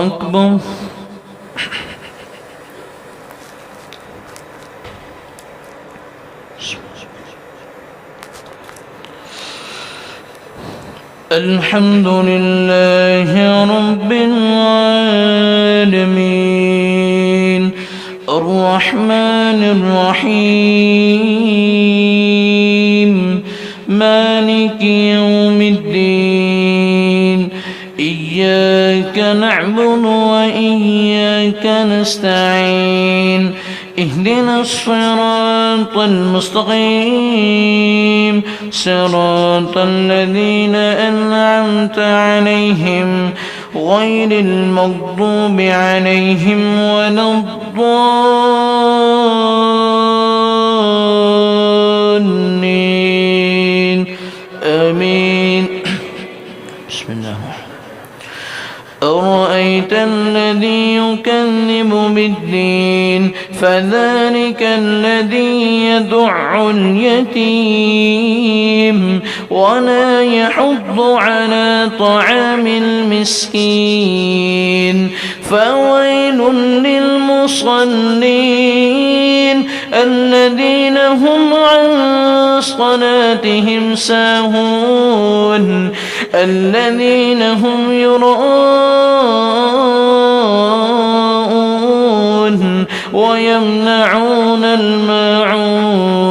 أكبر. الحمد لله رب العالمين الرحمن الرحيم مالك يوم الدين إياك نعبد وإياك نستعين اهدنا الصراط المستقيم صراط الذين أنعمت عليهم غير المغضوب عليهم ولا الضالين آمين. بسم الله. أرأيت الذي يكذب بالدين فذلك الذي يدع اليتيم ولا يحض على طعام المسكين فويل للمصلين الذين هم عن صلاتهم ساهون الذين هم يراءون ويمنعون الماعون.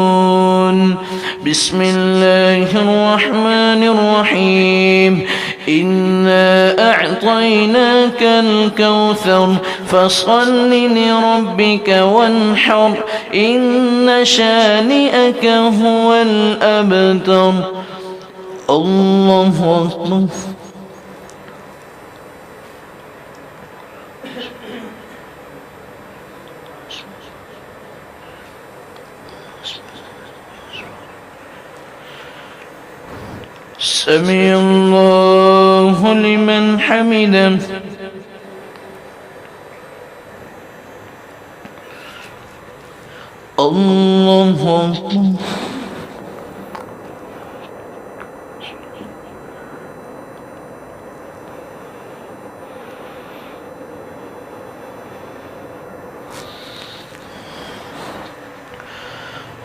بسم الله الرحمن الرحيم إنا أعطيناك الكوثر فصل لربك وانحر إن شانئك هو الأبتر. الله أكبر. سمع الله لمن حمده. الله أكبر.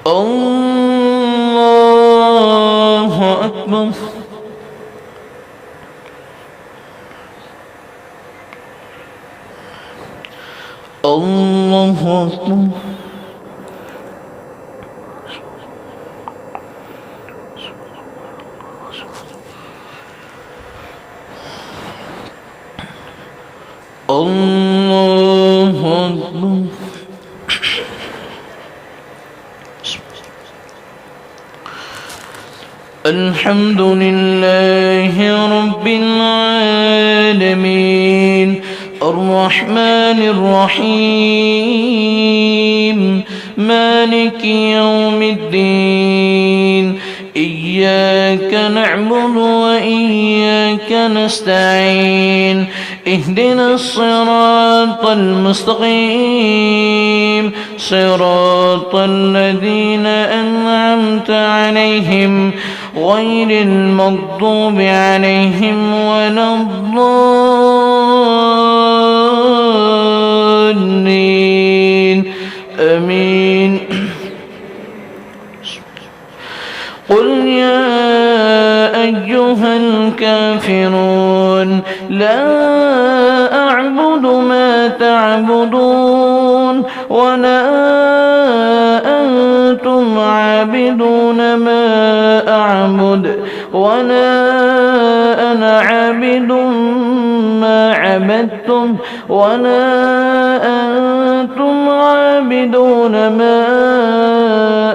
الله أكبر. الله أكبر. الله أكبر. الحمد لله رب العالمين الرحمن الرحيم مالك يوم الدين إياك نعبد وإياك نستعين اهدنا الصراط المستقيم صراط الذين أنعمت عليهم غير المغضوب عليهم ولا الضالين آمين. قل يا أيها الكافرون لا أعبد ما تعبدون ولا أنتم عابدون ما أعبد ولا أنا عابد ما عبدتم ولا أنتم عابدون ما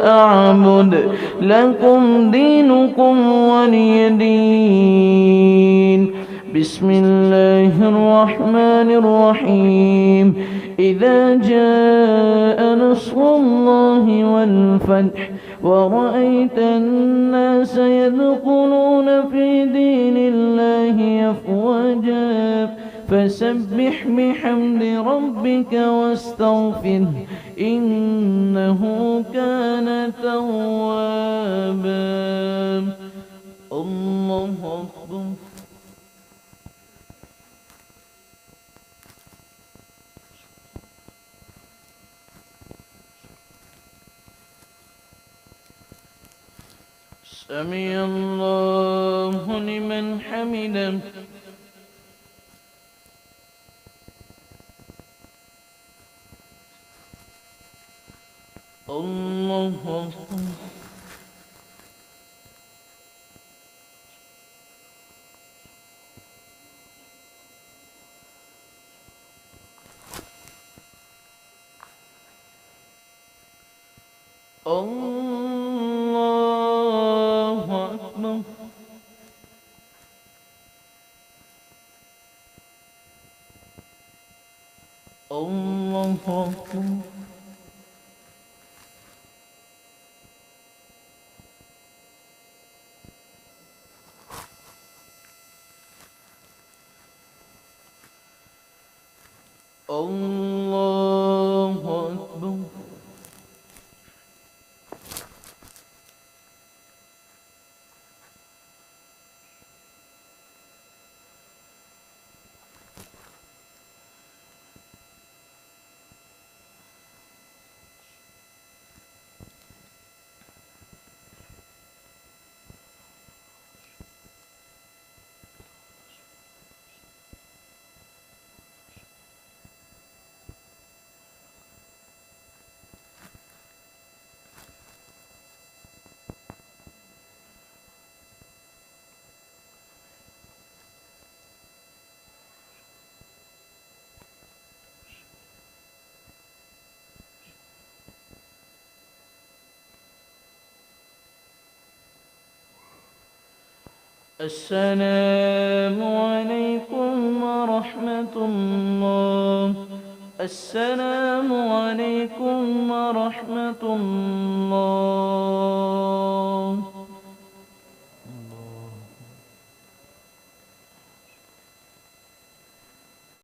أعبد لكم دينكم ولي دين. بسم الله الرحمن الرحيم إذا جاء نصر الله والفتح ورأيت الناس يدخلون في دين الله أفواجا فسبح بحمد ربك واستغفره إنه كان توابا. الله أكبر. سمع الله لمن حمده. الله أكبر. الله أكبر. الله أكبر. الله أكبر. السلام عليكم ورحمة الله. السلام عليكم ورحمة الله.